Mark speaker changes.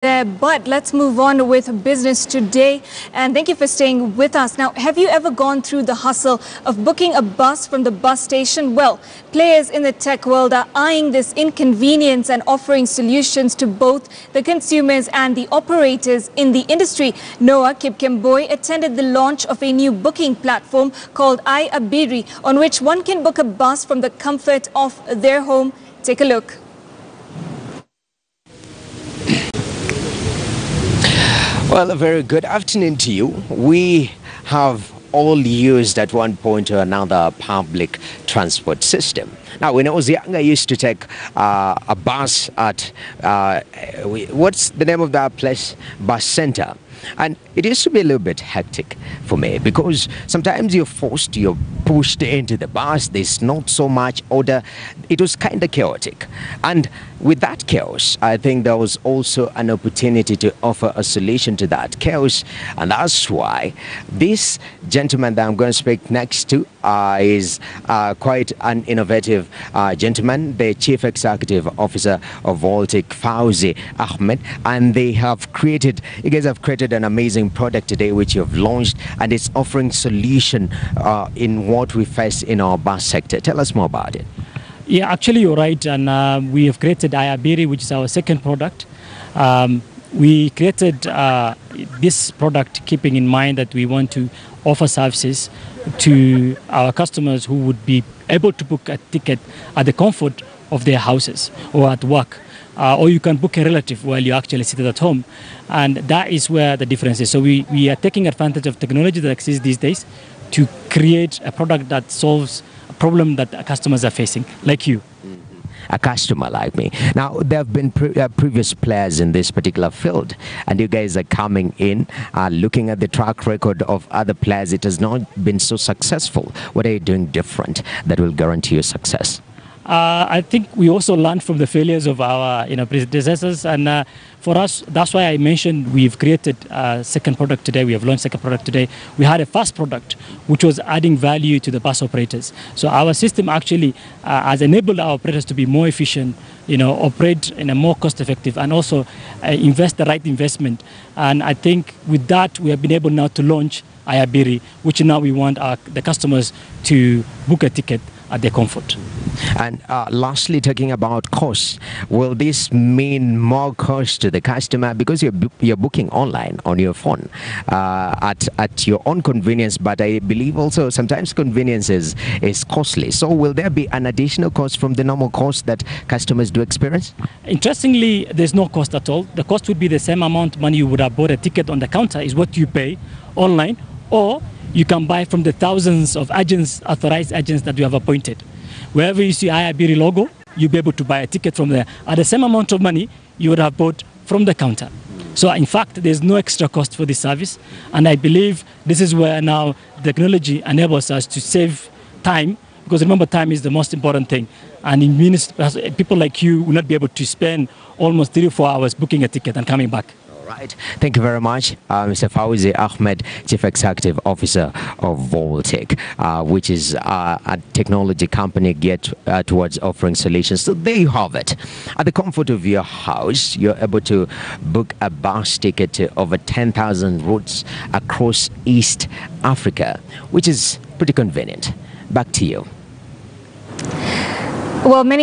Speaker 1: there, but let's move on with business today. And thank you for staying with us. Now, have you ever gone through the hustle of booking a bus from the bus station? Well, players in the tech world are eyeing this inconvenience and offering solutions to both the consumers and the operators in the industry. Noah Kipkemboi attended the launch of a new booking platform called iAbiri, on which one can book a bus from the comfort of their home. Take a look.
Speaker 2: Well, a very good afternoon to you. We have all used at one point or another public transport system. Now, when I was young, I used to take a bus at, what's the name of that place? Bus center. And it used to be a little bit hectic for me because sometimes you're pushed into the bus. There's not so much order. It was kind of chaotic. And with that chaos, I think there was also an opportunity to offer a solution to that chaos. And that's why this gentleman that I'm going to speak next to is quite an innovative gentleman, the Chief Executive Officer of Voltic, Fauzi Ahmed. And you guys have created an amazing product today which you've launched, and it's offering solution in what we face in our bus sector. Tell us more about it.
Speaker 3: Yeah, actually you're right, and we have created iAbiri, which is our second product. We created this product keeping in mind that we want to offer services to our customers who would be able to book a ticket at the comfort of their houses or at work. Or you can book a relative while you actually sit at home. And that is where the difference is. So we are taking advantage of technology that exists these days to create a product that solves a problem that customers are facing, like you.
Speaker 2: A customer like me. Now, there have been previous players in this particular field, and you guys are coming in, looking at the track record of other players. It has not been so successful. What are you doing different that will guarantee your success?
Speaker 3: I think we also learned from the failures of our predecessors, and for us, that's why I mentioned we've created a second product today. We have launched second product today. We had a first product which was adding value to the bus operators. So our system actually has enabled our operators to be more efficient, operate in a more cost-effective, and also invest the right investment. And I think with that, we have been able now to launch iAbiri, which now we want the customers to book a ticket at their comfort.
Speaker 2: And lastly, talking about costs, will this mean more cost to the customer because you're booking online on your phone at your own convenience? But I believe also sometimes convenience is costly. So will there be an additional cost from the normal cost that customers do experience?
Speaker 3: Interestingly, there's no cost at all. The cost would be the same amount of money you would have bought a ticket on the counter is what you pay online, or you can buy from the thousands of agents, authorized agents that we have appointed. Wherever you see iAbiri logo, you'll be able to buy a ticket from there at the same amount of money you would have bought from the counter. So in fact, there's no extra cost for this service. And I believe this is where now technology enables us to save time, because remember, time is the most important thing. And it means people like you will not be able to spend almost 3 or 4 hours booking a ticket and coming back.
Speaker 2: Right. Thank you very much, Mr. Fauzi Ahmed, Chief Executive Officer of Voltic, which is a technology company geared towards offering solutions. So there you have it. At the comfort of your house, you're able to book a bus ticket to over 10,000 routes across East Africa, which is pretty convenient. Back to you.
Speaker 1: Well, many